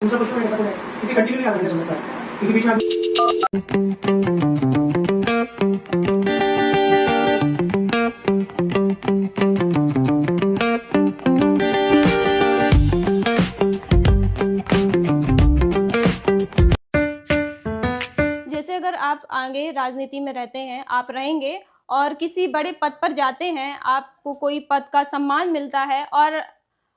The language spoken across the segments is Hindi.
दूसरा क्वेश्चन मेरा तो है क्योंकि कंटिन्यू नहीं आता मेरे समझ में क्योंकि बीच में जैसे अगर आप आगे राजनीति में रहते हैं, आप रहेंगे और किसी बड़े पद पर जाते हैं, आपको कोई पद का सम्मान मिलता है और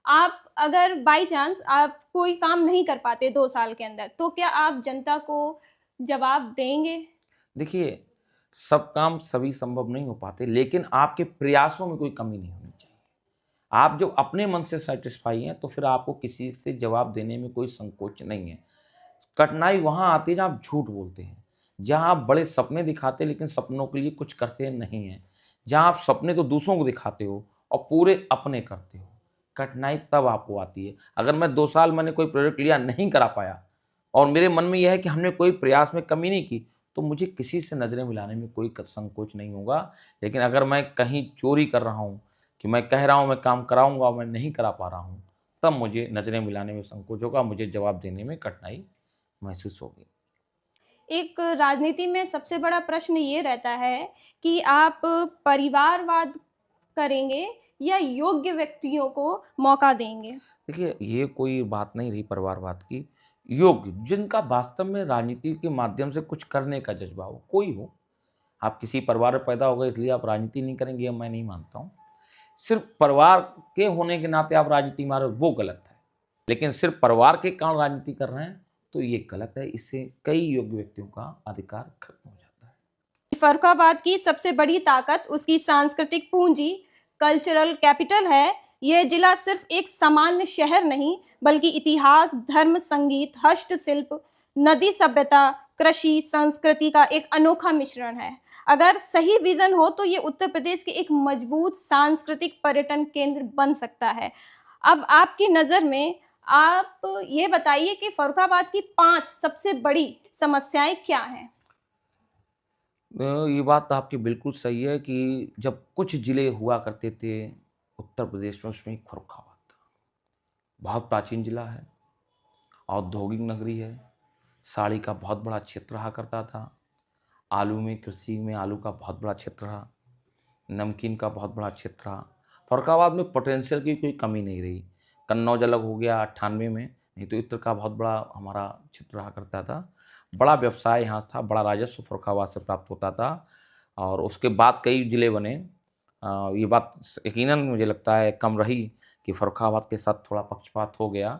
आप अगर बाई चांस आप कोई काम नहीं कर पाते 2 साल के अंदर, तो क्या आप जनता को जवाब देंगे? देखिए, सब काम सभी संभव नहीं हो पाते, लेकिन आपके प्रयासों में कोई कमी नहीं होनी चाहिए। आप जब अपने मन से सैटिस्फाई हैं, तो फिर आपको किसी से जवाब देने में कोई संकोच नहीं है। कठिनाई वहाँ आती है जहाँ आप झूठ बोलते हैं, जहाँ आप बड़े सपने दिखाते हैं लेकिन सपनों के लिए कुछ करते नहीं हैं, जहाँ आप सपने तो दूसरों को दिखाते हो और पूरे अपने करते हो। कठिनाई तब आपको आती है। अगर मैं 2 साल मैंने कोई प्रोजेक्ट लिया, नहीं करा पाया और मेरे मन में यह है कि हमने कोई प्रयास में कमी नहीं की, तो मुझे किसी से नज़रें मिलाने में कोई संकोच नहीं होगा। लेकिन अगर मैं कहीं चोरी कर रहा हूँ कि मैं कह रहा हूँ मैं काम कराऊँगा और मैं नहीं करा पा रहा हूँ, तब मुझे नज़रें मिलाने में संकोच होगा, मुझे जवाब देने में कठिनाई महसूस होगी। एक राजनीति में सबसे बड़ा प्रश्न ये रहता है कि आप परिवारवाद करेंगे या योग्य व्यक्तियों को मौका देंगे? देखिए, ये कोई बात नहीं रही परिवारवाद की। योग्य, जिनका वास्तव में राजनीति के माध्यम से कुछ करने का जज़्बा हो, कोई हो। आप किसी परिवार में पैदा हो गए इसलिए आप राजनीति नहीं करेंगे, ये मैं नहीं मानता हूँ। सिर्फ़ परिवार के होने के नाते आप राजनीति में आ रहे हो, वो गलत है। लेकिन सिर्फ़ परिवार के कारण राजनीति कर रहे हैं, तो ये गलत है। इससे कई योग्य व्यक्तियों का अधिकार खत्म हो जाता है। फर्रुखाबाद की सबसे बड़ी ताकत उसकी सांस्कृतिक पूंजी, कल्चरल कैपिटल है। यह जिला सिर्फ एक सामान्य शहर नहीं, बल्कि इतिहास, धर्म, संगीत, हस्तशिल्प, नदी सभ्यता, कृषि, संस्कृति का एक अनोखा मिश्रण है। अगर सही विजन हो तो ये उत्तर प्रदेश के एक मजबूत सांस्कृतिक पर्यटन केंद्र बन सकता है। अब आपकी नज़र में आप ये बताइए कि फर्रुखाबाद की 5 सबसे बड़ी समस्याएं क्या हैं? ये बात तो आपकी बिल्कुल सही है कि जब कुछ ज़िले हुआ करते थे उत्तर प्रदेश में, उसमें एक फर्रुखाबाद था। बहुत प्राचीन ज़िला है, औद्योगिक नगरी है, साड़ी का बहुत बड़ा क्षेत्र रहा करता था, आलू में कृषि में आलू का बहुत बड़ा क्षेत्र रहा, नमकीन का बहुत बड़ा क्षेत्र रहा। फर्रुखाबाद में पोटेंशियल की कोई कमी नहीं रही। कन्नौज अलग हो गया 98 में, नहीं तो इत्र का बहुत बड़ा हमारा क्षेत्र रहा करता था। बड़ा व्यवसाय यहाँ था, बड़ा राजस्व फर्रुखाबाद से प्राप्त होता था और उसके बाद कई ज़िले बने। ये बात यकीनन मुझे लगता है कम रही कि फर्रुखाबाद के साथ थोड़ा पक्षपात हो गया।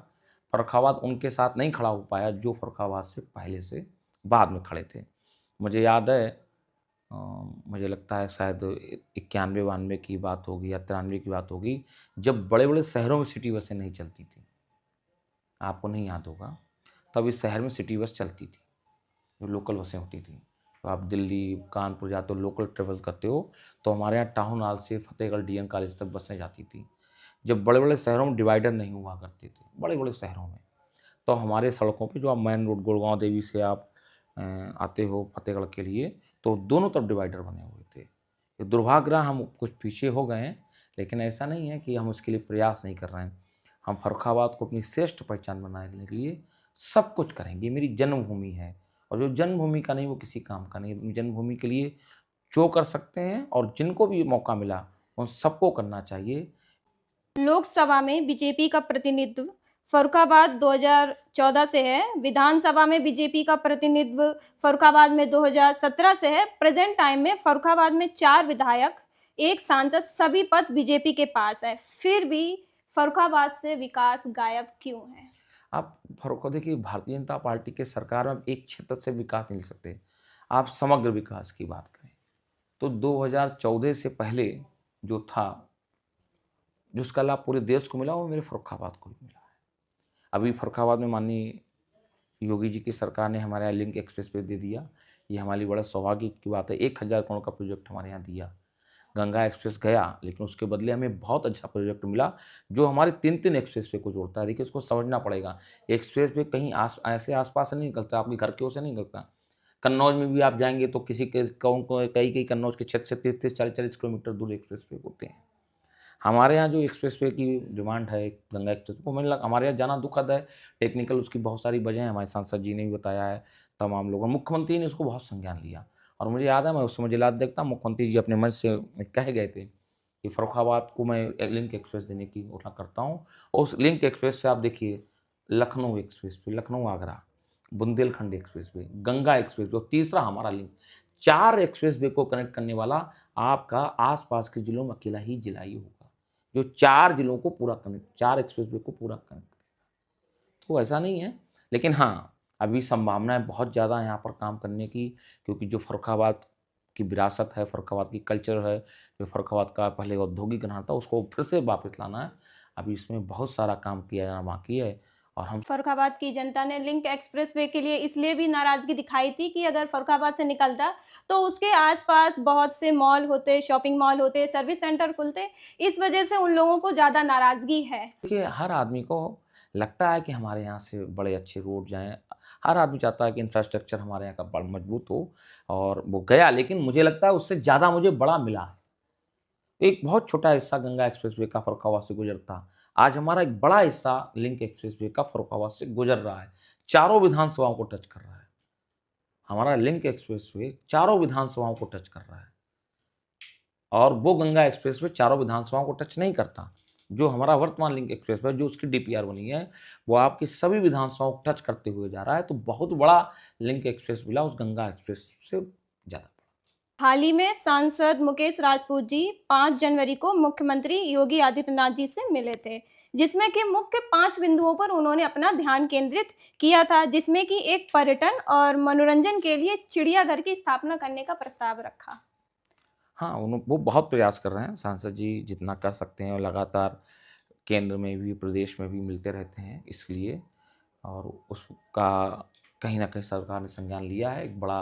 फर्रुखाबाद उनके साथ नहीं खड़ा हो पाया जो फर्रुखाबाद से पहले से बाद में खड़े थे। मुझे याद है अ, मुझे लगता है शायद 91-92 की बात होगी या 93 की बात होगी, जब बड़े-बड़े शहरों में सिटी बसें नहीं चलती थी। आपको नहीं याद होगा, तब इस शहर में सिटी बस चलती थी, जो लोकल बसें होती थीं। तो आप दिल्ली, कानपुर जाते हो, लोकल ट्रैवल करते हो, तो हमारे यहाँ टाउन हॉल से फतेहगढ़ डीएन कॉलेज तक बसें जाती थीं। जब बड़े-बड़े शहरों में डिवाइडर नहीं हुआ करते थे, बड़े-बड़े शहरों में, तो हमारे सड़कों पे जो आप मेन रोड गुड़गाँव देवी से आप आते हो फतेहगढ़ के लिए, तो दोनों तरफ डिवाइडर बने हुए थे। ये दुर्भाग्य रहा हम कुछ पीछे हो गए हैं, लेकिन ऐसा नहीं है कि हम उसके लिए प्रयास नहीं कर रहे हैं। हम फर्रुखाबाद को अपनी श्रेष्ठ पहचान बनाने के लिए सब कुछ करेंगे। ये मेरी जन्मभूमि है और जो जन्मभूमि का नहीं वो किसी काम का नहीं। अपनी जन्मभूमि के लिए जो कर सकते हैं और जिनको भी मौका मिला, उन सबको करना चाहिए। लोकसभा में बीजेपी का प्रतिनिधित्व फर्रुखाबाद 2014 से है, विधानसभा में बीजेपी का प्रतिनिधित्व फर्रुखाबाद में 2017 से है। प्रेजेंट टाइम में फर्रुखाबाद में 4 विधायक, 1 सांसद, सभी पद बीजेपी के पास है। फिर भी फर्रुखाबाद से विकास गायब क्यों है? आप फर्क देखिए, भारतीय जनता पार्टी के सरकार में आप एक क्षेत्र से विकास नहीं ले सकते। आप समग्र विकास की बात करें, तो 2014 से पहले जो था, जिसका लाभ पूरे देश को मिला, वो मेरे फर्रुखाबाद को भी मिला है। अभी फर्रुखाबाद में माननीय योगी जी की सरकार ने हमारे यहाँ लिंक एक्सप्रेसवे दे दिया। ये हमारे लिए बड़ा सौभाग्य की बात है। 1000 करोड़ का प्रोजेक्ट हमारे यहाँ दिया। गंगा एक्सप्रेस गया, लेकिन उसके बदले हमें बहुत अच्छा प्रोजेक्ट मिला, जो हमारे 3-3 एक्सप्रेसवे को जोड़ता है। देखिए, इसको समझना पड़ेगा। एक्सप्रेसवे कहीं ऐसे आस-पास से नहीं निकलता, आपके घर की ओर से नहीं निकलता। कन्नौज में भी आप जाएँगे तो किसी के कई-कई कन्नौज के क्षेत्र से 30-30, 40-40 किलोमीटर दूर एक्सप्रेसवे होते हैं। हमारे यहाँ जो एक्सप्रेसवे की डिमांड है गंगा एक्सप्रेस वो मुझे लगा हमारे यहाँ जाना दुखद है। टेक्निकल उसकी बहुत सारी वजह हैं, हमारे सांसद जी ने भी बताया है, तमाम लोगों मुख्यमंत्री ने उसको बहुत संज्ञान लिया। और मुझे याद है मैं उस समय जिला अध्यक्ष था, मुख्यमंत्री जी अपने मंच से कह गए थे कि फर्रुखाबाद को मैं एक लिंक एक्सप्रेस देने की घोषणा करता हूँ। और उस लिंक एक्सप्रेस से आप देखिए Lucknow express way, Lucknow Agra, Bundelkhand express way, Ganga express way और तीसरा हमारा लिंक, 4 एक्सप्रेस वे को कनेक्ट करने वाला आपका आसपास के जिलों में अकेला ही जिला ही होगा, जो 4 जिलों को पूरा कनेक्ट, 4 एक्सप्रेस वे को पूरा कनेक्ट करेगा। तो ऐसा नहीं है, लेकिन हाँ, अभी संभावनाएं बहुत ज़्यादा हैं यहाँ पर काम करने की, क्योंकि जो फर्रुखाबाद की विरासत है, फर्रुखाबाद की कल्चर है, जो फर्रुखाबाद का पहले औद्योगिक घराना था, उसको फिर से वापस लाना है। अभी इसमें बहुत सारा काम किया जाना बाकी है और हम फर्रुखाबाद की जनता ने लिंक एक्सप्रेसवे के लिए इसलिए भी नाराजगी दिखाई थी कि अगर फर्रुखाबाद से निकलता तो उसके आसपास बहुत से मॉल होते, शॉपिंग मॉल होते, सर्विस सेंटर खुलते, इस वजह से उन लोगों को ज़्यादा नाराजगी है। देखिए हर आदमी को लगता है कि हमारे यहाँ से बड़े अच्छे रोड जाएँ, हर आदमी चाहता है कि इंफ्रास्ट्रक्चर हमारे यहाँ का बड़ा मजबूत हो और वो गया, लेकिन मुझे लगता है उससे ज़्यादा मुझे बड़ा मिला है। एक बहुत छोटा हिस्सा गंगा एक्सप्रेसवे का फर्रुखाबाद से गुजरता, आज हमारा एक बड़ा हिस्सा लिंक एक्सप्रेसवे का फर्रुखाबाद से गुजर रहा है, चारों विधानसभाओं को टच कर रहा है। हमारा लिंक एक्सप्रेसवे चारों विधानसभाओं को टच कर रहा है और वो गंगा एक्सप्रेसवे चारों विधानसभाओं को टच नहीं करता। जो हमारा वर्तमान लिंक एक्सप्रेसवे जो उसकी डीपीआर बनी है, वो आपकी सभी विधानसभाओं को टच करते हुए जा रहा है, तो बहुत बड़ा लिंक एक्सप्रेस मिला उस गंगा एक्सप्रेस से ज़्यादा। हाल ही में सांसद मुकेश राजपूत जी 5 जनवरी को मुख्यमंत्री योगी आदित्यनाथ जी से मिले थे, जिसमें कि मुख्य 5 बिंदुओं पर उन्होंने अपना ध्यान केंद्रित किया था, जिसमें कि एक पर्यटन और मनोरंजन के लिए चिड़ियाघर की स्थापना करने का प्रस्ताव रखा। हाँ, वो बहुत प्रयास कर रहे हैं, सांसद जी जितना कर सकते हैं और लगातार केंद्र में भी, प्रदेश में भी मिलते रहते हैं इसलिए, और उसका कहीं न कहीं सरकार ने संज्ञान लिया है। एक बड़ा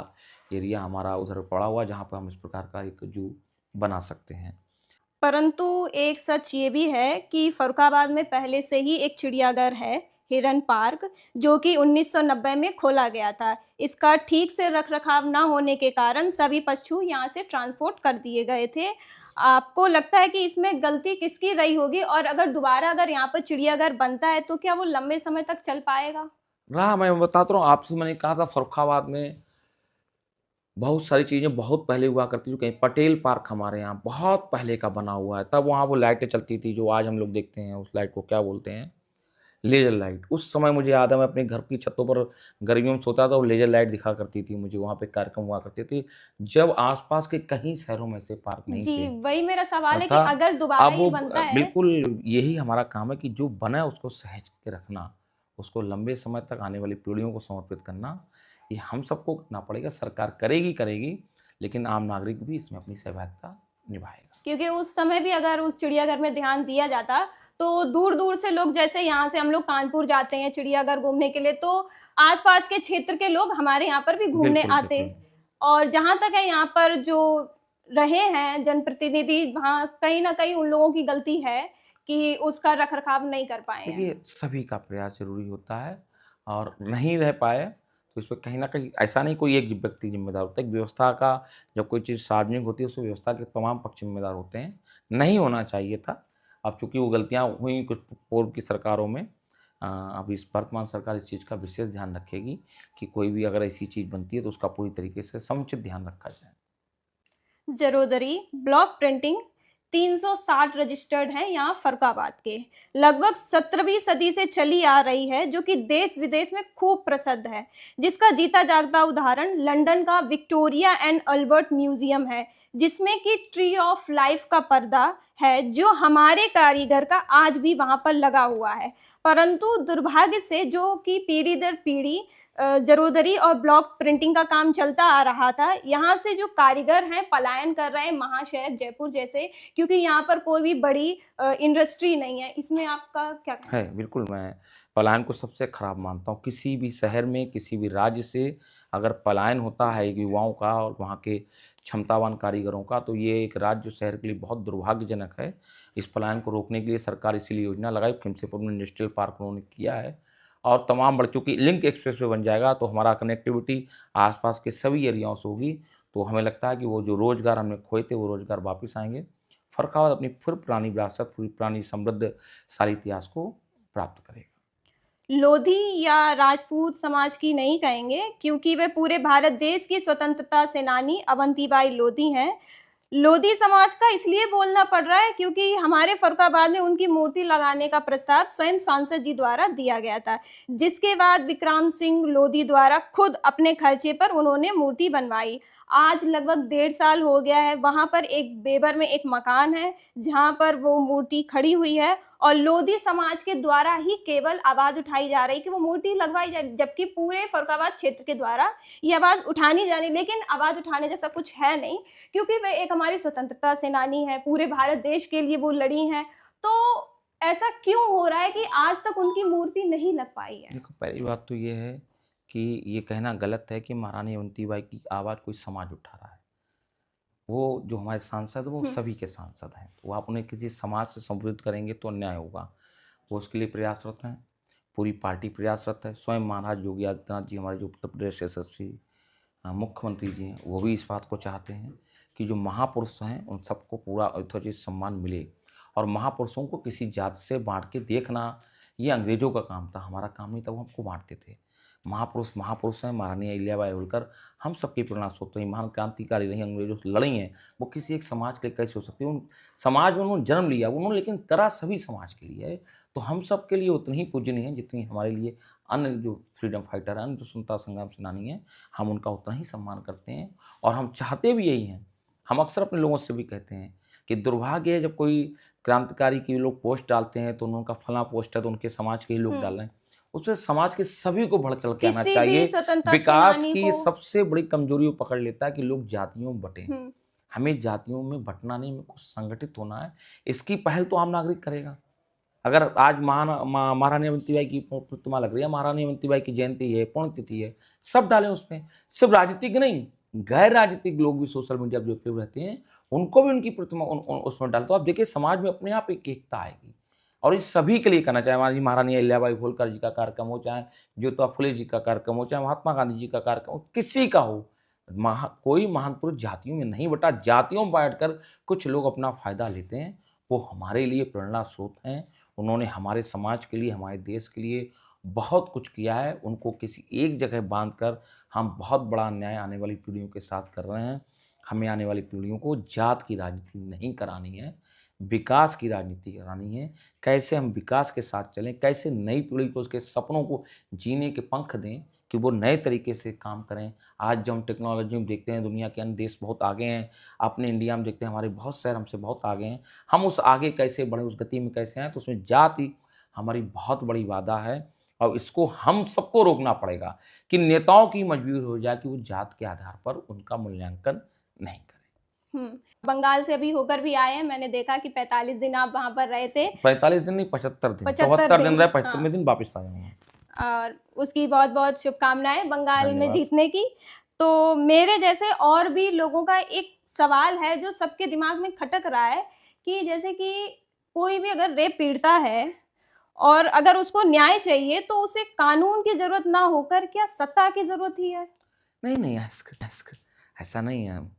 एरिया हमारा उधर पड़ा हुआ है, जहाँ पर हम इस प्रकार का एक ज़ू बना सकते हैं। परंतु एक सच ये भी है कि फर्रुखाबाद में पहले से ही एक चिड़ियाघर है, हिरन पार्क, जो कि 1990 में खोला गया था। इसका ठीक से रखरखाव ना होने के कारण सभी पशु यहाँ से ट्रांसपोर्ट कर दिए गए थे। आपको लगता है कि इसमें गलती किसकी रही होगी, और अगर दोबारा अगर यहाँ पर चिड़ियाघर बनता है तो क्या वो लंबे समय तक चल पाएगा? रहा, मैं बताता हूँ आपसे, मैंने कहा था फर्रुखाबाद में बहुत सारी चीज़ें बहुत पहले हुआ करती थी। कहीं पटेल पार्क हमारे यहाँ बहुत पहले का बना हुआ है, तब वहाँ वो लाइटें चलती थी जो आज हम लोग देखते हैं, उस लाइट को क्या बोलते हैं? Laser light. उस समय मुझे याद है मैं अपने घर की छतों पर गर्मियों में सोता था और लेज़र लाइट दिखा करती थी मुझे, वहाँ पे कार्यक्रम हुआ करते थे, जब आस-पास के कहीं शहरों में ऐसे पार्क नहीं जी, थे। वही मेरा सवाल है कि था अगर दोबारा अब ये वो बनता है बिल्कुल यही हमारा काम है कि जो बना है उसको सहेज के रखना, उसको लंबे समय तक आने वाली पीढ़ियों को समर्पित करना, ये हम सबको करना पड़ेगा। सरकार करेगी, करेगी, लेकिन आम नागरिक भी इसमें अपनी सहभागिता निभाएगा। क्योंकि उस समय भी अगर उस चिड़ियाघर में ध्यान दिया जाता तो दूर-दूर से लोग, जैसे यहाँ से हम लोग कानपुर जाते हैं चिड़ियाघर घूमने के लिए, तो आसपास के क्षेत्र के लोग हमारे यहाँ पर भी घूमने बिल्कुल, आते। बिल्कुल। और जहाँ तक है यहाँ पर जो रहे हैं जनप्रतिनिधि, वहाँ कहीं न कहीं उन लोगों की गलती है कि उसका रखरखाव नहीं कर पाए हैं। देखिए, सभी का प्रयास ज़रूरी होता है और नहीं रह पाए, तो इसमें कहीं न कहीं ऐसा नहीं कोई एक व्यक्ति ज़िम्मेदार होता है। एक व्यवस्था का जब कोई चीज़ सार्वजनिक होती है, उसमें व्यवस्था के तमाम पक्ष ज़िम्मेदार होते हैं। नहीं होना चाहिए था। अब चूँकि वो गलतियाँ हुई कुछ पूर्व की सरकारों में, अब इस वर्तमान सरकार इस चीज़ का विशेष ध्यान रखेगी कि कोई भी अगर ऐसी चीज़ बनती है, तो उसका पूरी तरीके से समुचित ध्यान रखा जाए। जरोदरी ब्लॉक प्रिंटिंग 360 रजिस्टर्ड हैं यहाँ फर्रुखाबाद के, लगभग 17वीं सदी से चली आ रही है, जो कि देश विदेश में खूब प्रसिद्ध है, जिसका जीता जागता उदाहरण लंदन का विक्टोरिया एंड अल्बर्ट म्यूजियम है, जिसमें कि ट्री ऑफ लाइफ का पर्दा है, जो हमारे कारीगर का आज भी वहाँ पर लगा हुआ है। परंतु दुर्भाग्य से जो कि पीढ़ी दर पीढ़ी जरोदरी और ब्लॉक प्रिंटिंग का काम चलता आ रहा था, यहाँ से जो कारीगर हैं पलायन कर रहे हैं महाशहर जयपुर जैसे, क्योंकि यहाँ पर कोई भी बड़ी इंडस्ट्री नहीं है। इसमें आपका क्या कहना है? है, बिल्कुल मैं पलायन को सबसे खराब मानता हूँ। किसी भी शहर में, किसी भी राज्य से अगर पलायन होता है युवाओं का और वहाँ के क्षमतावान कारीगरों का, तो ये एक राज्य शहर के लिए बहुत दुर्भाग्यजनक है। इस पलायन को रोकने के लिए सरकार इसीलिए योजना लगाई, खिमसेपुर में इंडस्ट्रियल पार्क उन्होंने किया है और तमाम बढ़ चुकी लिंक एक्सप्रेसवे बन जाएगा, तो हमारा कनेक्टिविटी आसपास के सभी एरियाओं से होगी। तो हमें लगता है कि वो जो रोज़गार हमने खोए थे, वो रोज़गार वापस आएँगे फर्रुखाबाद अपनी फिर पुरानी विरासत, पूरी पुरानी समृद्धशाली इतिहास को प्राप्त करेगा। लोधी या राजपूत समाज की नहीं कहेंगे, क्योंकि वे पूरे भारत देश की स्वतंत्रता सेनानी अवंतीबाई लोधी हैं। लोधी समाज का इसलिए बोलना पड़ रहा है क्योंकि हमारे फर्रुखाबाद में उनकी मूर्ति लगाने का प्रस्ताव स्वयं सांसद जी द्वारा दिया गया था, जिसके बाद विक्रम सिंह लोधी द्वारा खुद अपने खर्चे पर उन्होंने मूर्ति बनवाई। आज लगभग 1.5 साल हो गया है। वहां पर एक बेबर में एक मकान है जहां पर वो मूर्ति खड़ी हुई है, और लोधी समाज के द्वारा ही केवल आवाज उठाई जा रही कि वो मूर्ति लगवाई जाए, जबकि पूरे फर्रुखाबाद क्षेत्र के द्वारा ये आवाज उठानी जानी, लेकिन आवाज उठाने जैसा कुछ है नहीं, क्योंकि वे एक हमारी स्वतंत्रता सेनानी है, पूरे भारत देश के लिए वो लड़ी हैं। तो ऐसा क्यों हो रहा है कि आज तक उनकी मूर्ति नहीं लग पाई है? देखो, पहली बात तो ये है कि ये कहना गलत है कि महारानी अवंतीबाई की आवाज़ कोई समाज उठा रहा है। वो जो हमारे सांसद वो सभी के सांसद हैं, तो आप उन्हें किसी समाज से संबोधित करेंगे तो अन्याय होगा। वो उसके लिए प्रयासरत हैं, पूरी पार्टी प्रयासरत है। स्वयं महाराज योगी आदित्यनाथ जी, हमारे जो उत्तर प्रदेश यशस्वी मुख्यमंत्री जी हैं, वो भी इस बात को चाहते हैं कि जो महापुरुष हैं उन सबको पूरा यथोचित सम्मान मिले। और महापुरुषों को किसी जात से बांट के देखना ये अंग्रेजों का काम था, हमारा काम नहीं था। वो हमको बांटते थे। महापुरुष महापुरुष हैं। महारानी अहिल्याबाई होलकर हम सबकी प्रेरणा स्रोत रही, महान क्रांतिकारी रही, अंग्रेजों से लड़ी हैं। वो किसी एक समाज के लिए कैसे हो सकती है? उन समाज में उन्होंने जन्म लिया, उन्होंने लेकिन करा सभी समाज के लिए है। तो हम सब के लिए उतनी ही पूजनीय है जितनी हमारे लिए अन्य जो फ्रीडम फाइटर हैं, अन्य जो स्वतंत्रता संग्राम सेनानी हैं, हम उनका उतना ही सम्मान करते हैं। और हम चाहते भी यही हैं। हम अक्सर अपने लोगों से भी कहते हैं कि दुर्भाग्य है जब कोई क्रांतिकारी के लोग पोस्ट डालते हैं तो उनका फला पोस्ट है तो उनके समाज के ही लोग डाल रहे हैं। उसमें समाज के सभी को बढ़ चढ़ के आना किसी भी चाहिए। स्वतंत्रता विकास सेनानी की को सबसे बड़ी कमजोरी वो पकड़ लेता है कि लोग जातियों में बटे। हमें जातियों में बंटना नहीं, हमें कुछ संगठित होना है। इसकी पहल तो आम नागरिक करेगा। अगर आज महारानी अवंतीबाई की प्रतिमा लग रही है, महारानी अवंतीबाई की जयंती है, पुण्यतिथि है, सब डालें उसमें। सिर्फ राजनीतिक नहीं, गैर राजनीतिक लोग भी सोशल मीडिया पर जो एक्टिव रहते हैं उनको भी उनकी प्रतिमा उसमें डाल। तो आप देखिए समाज में अपने आप एक एकता आएगी। और इस सभी के लिए करना, चाहे हमारी महारानी अहिल्याबाई होलकर जी का कार्यक्रम हो, चाहे ज्योतिबा फुले जी का कार्यक्रम हो, चाहे महात्मा गांधी जी का कार्यक्रम हो, किसी का हो, कोई महान पुरुष जातियों में नहीं बटा। जातियों में बांटकर कुछ लोग अपना फायदा लेते हैं। वो हमारे लिए प्रेरणा स्रोत हैं। उन्होंने हमारे समाज के लिए, हमारे देश के लिए बहुत कुछ किया है। उनको किसी एक जगह बांधकर हम बहुत बड़ा अन्याय आने वाली पीढ़ियों के साथ कर रहे हैं। हमें आने वाली पीढ़ियों को जात की राजनीति नहीं करानी है, विकास की राजनीति करानी है। कैसे हम विकास के साथ चलें, कैसे नई पीढ़ी को उसके सपनों को जीने के पंख दें कि वो नए तरीके से काम करें। आज जब हम टेक्नोलॉजी में देखते हैं दुनिया के अन्य देश बहुत आगे हैं, अपने इंडिया में देखते हैं हमारे बहुत शहर हमसे बहुत आगे हैं। हम उस आगे कैसे बढ़ें, उस गति में कैसे आएँ, तो उसमें जात ही हमारी बहुत बड़ी बाधा है। और इसको हम सबको रोकना पड़ेगा कि नेताओं की मजबूरी हो जाए कि वो जात के आधार पर उनका मूल्यांकन नहीं करें। बंगाल से अभी होकर भी आए हैं। मैंने देखा कि 45 दिन आप वहां पर रहे थे। 45 दिन नहीं, 75 दिन, 75 दिन रहे, हाँ। 75वें दिन वापस आए हैं। और उसकी बहुत बहुत शुभकामनाएं बंगाल में धन्यवाद। जीतने की। तो मेरे जैसे और भी लोगों का एक सवाल है जो सबके दिमाग में खटक रहा है कि जैसे कि कोई भी अगर रेप पीड़िता है और अगर उसको न्याय चाहिए तो उसे कानून की जरूरत ना होकर क्या सत्ता की जरूरत ही है? नहीं, ऐसा नहीं है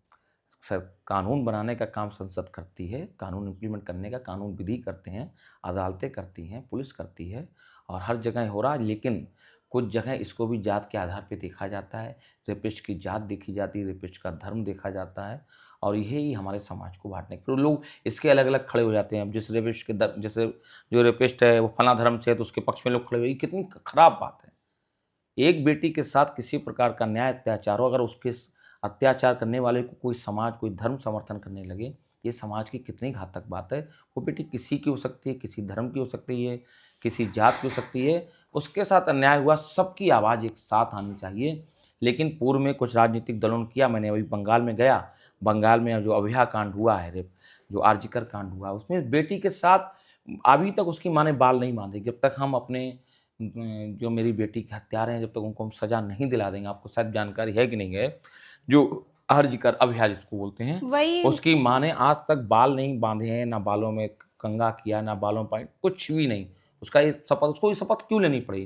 सर। कानून बनाने का काम संसद करती है, कानून इम्प्लीमेंट करने का कानून विधि करते हैं, अदालतें करती हैं, पुलिस करती है, और हर जगह हो रहा है। लेकिन कुछ जगह इसको भी जात के आधार पे देखा जाता है। रेपिस्ट की जात देखी जाती है, रेपिस्ट का धर्म देखा जाता है, और यही हमारे समाज को बांटने के लोग इसके अलग अलग खड़े हो जाते हैं। अब जिस रेपिस्ट के जैसे जो रेपिस्ट है वो फला धर्म से है तो उसके पक्ष में लोग खड़े हुए, कितनी खराब बात है। एक बेटी के साथ किसी प्रकार का न्याय अत्याचार हो, अगर उसके अत्याचार करने वाले को कोई समाज, कोई धर्म समर्थन करने लगे, ये समाज की कितनी घातक बात है। वो बेटी किसी की हो सकती है, किसी धर्म की हो सकती है, किसी जात की हो सकती है। उसके साथ अन्याय हुआ, सबकी आवाज़ एक साथ आनी चाहिए। लेकिन पूर्व में कुछ राजनीतिक दलों ने किया। मैंने अभी बंगाल में गया, बंगाल में जो अभया कांड हुआ है, रेप जो आर्जिकर कांड हुआ, उसमें बेटी के साथ अभी तक उसकी माँ ने बाल नहीं बांधे। जब तक हम अपने जो मेरी बेटी के हत्यारे हैं, जब तक उनको हम सज़ा नहीं दिला देंगे, आपको शायद जानकारी है कि नहीं है, जो आर्जिकर अभया जिसको बोलते हैं, उसकी माँ ने आज तक बाल नहीं बांधे हैं, ना बालों में कंघा किया, ना बालों पर कुछ भी नहीं। उसका ये शपथ, उसको ये शपथ क्यों लेनी पड़ी?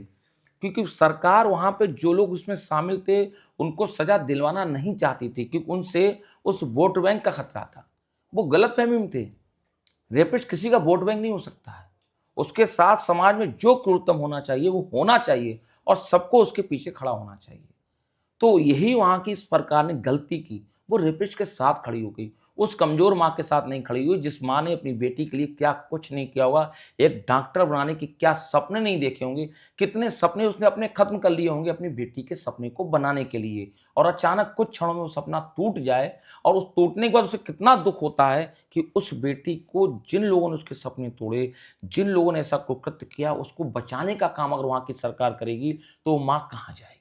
क्योंकि सरकार वहाँ पे जो लोग उसमें शामिल थे उनको सज़ा दिलवाना नहीं चाहती थी, क्योंकि उनसे उस वोट बैंक का खतरा था। वो गलतफहमी में थे रेपिस्ट किसी का वोट बैंक नहीं हो सकता है। उसके साथ समाज में जो क्रूरतम होना चाहिए वो होना चाहिए और सबको उसके पीछे खड़ा होना चाहिए। तो यही वहाँ की इस सरकार ने गलती की, वो रेपिस्ट के साथ खड़ी हो गई, उस कमज़ोर माँ के साथ नहीं खड़ी हुई जिस माँ ने अपनी बेटी के लिए क्या कुछ नहीं किया होगा, एक डॉक्टर बनाने के क्या सपने नहीं देखे होंगे, कितने सपने उसने अपने खत्म कर लिए होंगे अपनी बेटी के सपने को बनाने के लिए, और अचानक कुछ क्षणों में वो सपना टूट जाए और उस टूटने के बाद उसे कितना दुख होता है कि उस बेटी को जिन लोगों ने उसके सपने तोड़े, जिन लोगों ने ऐसा कुकृत्य किया, उसको बचाने का काम अगर वहाँ की सरकार करेगी तो वो माँ कहाँ जाएगी।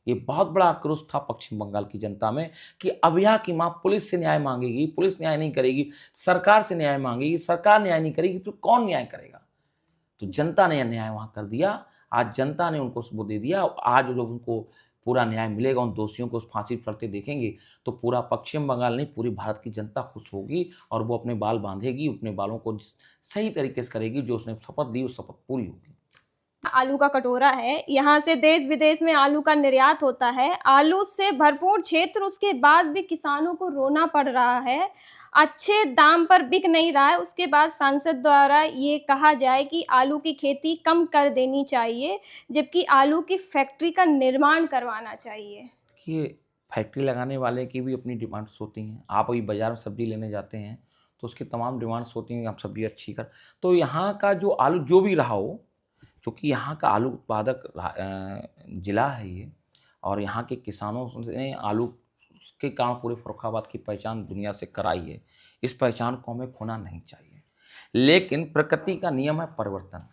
ये बहुत बड़ा आक्रोश था पश्चिम बंगाल की जनता में कि अब यहाँ की माँ पुलिस से न्याय मांगेगी, पुलिस न्याय नहीं करेगी, सरकार से न्याय मांगेगी, सरकार न्याय नहीं करेगी तो कौन न्याय करेगा। तो जनता ने न्याय वहाँ कर दिया, आज जनता ने उनको वो दे दिया। आज जब उनको पूरा न्याय मिलेगा, उन दोषियों को फांसी चढ़ते देखेंगे तो पूरा पश्चिम बंगाल नहीं पूरी भारत की जनता खुश होगी और वो अपने बाल बांधेगी, अपने बालों को सही तरीके से करेगी, जो उसने शपथ दी वो शपथ पूरी होगी। आलू का कटोरा है, यहाँ से देश विदेश में आलू का निर्यात होता है। आलू से भरपूर क्षेत्र, उसके बाद भी किसानों को रोना पड़ रहा है, अच्छे दाम पर बिक नहीं रहा है। उसके बाद सांसद द्वारा ये कहा जाए कि आलू की खेती कम कर देनी चाहिए, जबकि आलू की फैक्ट्री का निर्माण करवाना चाहिए। देखिए, फैक्ट्री लगाने वाले की भी अपनी डिमांड्स होती हैं। आप अभी बाज़ार में सब्ज़ी लेने जाते हैं तो उसकी तमाम डिमांड्स होती हैं, आप सब्ज़ी अच्छी कर। तो यहाँ का जो आलू जो भी रहा हो, चूँकि यहाँ का आलू उत्पादक ज़िला है ये, और यहाँ के किसानों ने आलू के कारण पूरे फर्रुखाबाद की पहचान दुनिया से कराई है। इस पहचान को हमें खोना नहीं चाहिए। लेकिन प्रकृति का नियम है परिवर्तन।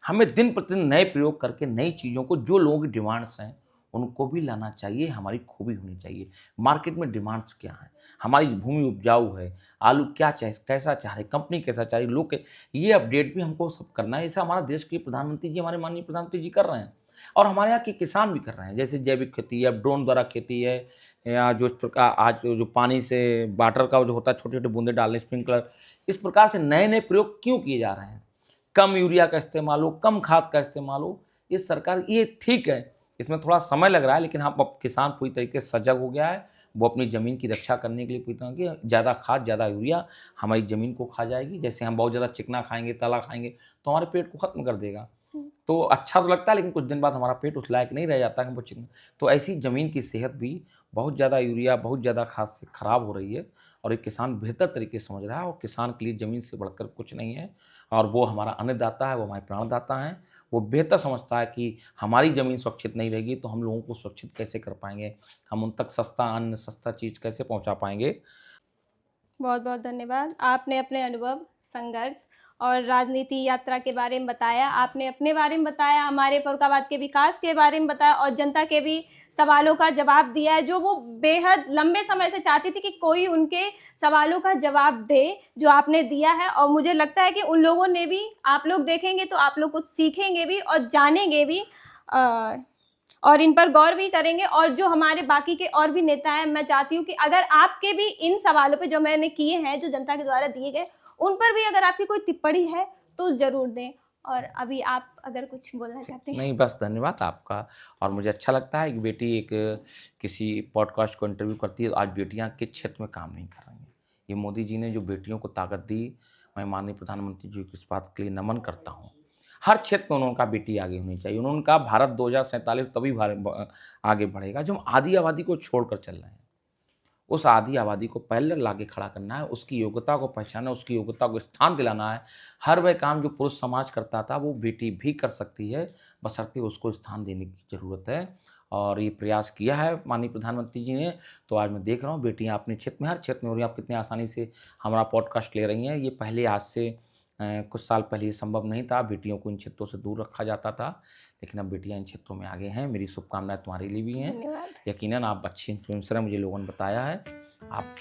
हमें दिन प्रतिदिन नए प्रयोग करके नई चीज़ों को, जो लोगों की डिमांड्स हैं उनको भी लाना चाहिए, हमारी खूबी होनी चाहिए। मार्केट में डिमांड्स क्या हैं, हमारी भूमि उपजाऊ है, आलू क्या कैसा चाह रहे, कंपनी कैसा चाह रही, लोग ये अपडेट भी हमको सब करना है। ऐसा हमारा देश के प्रधानमंत्री जी, हमारे माननीय प्रधानमंत्री जी कर रहे हैं और हमारे यहाँ के किसान भी कर रहे हैं। जैसे जैविक खेती है, ड्रोन द्वारा खेती है, या जो इस प्रकार आज जो पानी से वाटर का जो होता है, छोटे छोटे बूंदे डालने, स्प्रिंकलर, इस प्रकार से नए नए प्रयोग क्यों किए जा रहे हैं। कम यूरिया का इस्तेमाल हो, कम खाद का इस्तेमाल हो, इस सरकार ये ठीक है, इसमें थोड़ा समय लग रहा है, लेकिन हाँ अब किसान पूरी तरीके से सजग हो गया है। वो अपनी ज़मीन की रक्षा करने के लिए पूरी तरह की ज़्यादा खाद, ज़्यादा यूरिया हमारी ज़मीन को खा जाएगी। जैसे हम बहुत ज़्यादा चिकना खाएंगे, तला खाएंगे तो हमारे पेट को ख़त्म कर देगा। तो अच्छा तो लगता है, लेकिन कुछ दिन बाद हमारा पेट उस लायक नहीं रह जाता है कि वो चिकना। तो ऐसी ज़मीन की सेहत भी बहुत ज़्यादा यूरिया, बहुत ज़्यादा खाद से ख़राब हो रही है, और एक किसान बेहतर तरीके से समझ रहा है। और किसान के लिए ज़मीन से बढ़कर कुछ नहीं है, और वो हमारा अन्नदाता है, वो हमारे प्राणदाता हैं। वो बेहतर समझता है कि हमारी ज़मीन सुरक्षित नहीं रहेगी तो हम लोगों को सुरक्षित कैसे कर पाएंगे, हम उन तक सस्ता अन्न, सस्ता चीज़ कैसे पहुंचा पाएंगे। बहुत बहुत धन्यवाद। आपने अपने अनुभव, संघर्ष और राजनीति यात्रा के बारे में बताया, आपने अपने बारे में बताया, हमारे फर्रुखाबाद के विकास के बारे में बताया और जनता के भी सवालों का जवाब दिया है, जो वो बेहद लंबे समय से चाहती थी कि कोई उनके सवालों का जवाब दे, जो आपने दिया है। और मुझे लगता है कि उन लोगों ने भी, आप लोग देखेंगे तो आप लोग कुछ सीखेंगे भी और जानेंगे भी, और इन पर गौर भी करेंगे। और जो हमारे बाकी के और भी नेता हैं, मैं चाहती हूँ कि अगर आपके भी इन सवालों पे जो मैंने किए हैं, जो जनता के द्वारा दिए गए, उन पर भी अगर आपकी कोई टिप्पणी है तो ज़रूर दें। और अभी आप अगर कुछ बोलना चाहते हैं। नहीं, बस धन्यवाद आपका। और मुझे अच्छा लगता है कि बेटी एक किसी पॉडकास्ट को इंटरव्यू करती है, आज बेटियां किस क्षेत्र में काम नहीं कर रही हैं। ये मोदी जी ने जो बेटियों को ताकत दी, मैं माननीय प्रधानमंत्री जी को इस बात के लिए नमन करता हूँ। हर क्षेत्र में उन्होंने कहा बेटी आगे होनी चाहिए। उन्होंने कहा भारत 2047 तभी आगे बढ़ेगा जब हम आधी आबादी को छोड़कर चल रहे हैं। उस आधी आबादी को पहले लाके खड़ा करना है, उसकी योग्यता को पहचानना, उसकी योग्यता को स्थान दिलाना है। हर वह काम जो पुरुष समाज करता था वो बेटी भी कर सकती है, बशर्ते उसको स्थान देने की ज़रूरत है। और ये प्रयास किया है माननीय प्रधानमंत्री जी ने। तो आज मैं देख रहा हूँ बेटियाँ अपने क्षेत्र में, हर क्षेत्र में हो रही हैं। आप कितने आसानी से हमारा पॉडकास्ट ले रही हैं। ये पहले आज से कुछ साल पहले ये संभव नहीं था, बेटियों को इन क्षेत्रों से दूर रखा जाता था, लेकिन अब बेटियां इन क्षेत्रों में आगे हैं। मेरी शुभकामनाएं तुम्हारे लिए भी हैं। धन्यवाद। यकीनन आप अच्छी इन्फ्लुएंसर हैं, मुझे लोगों ने बताया है। आप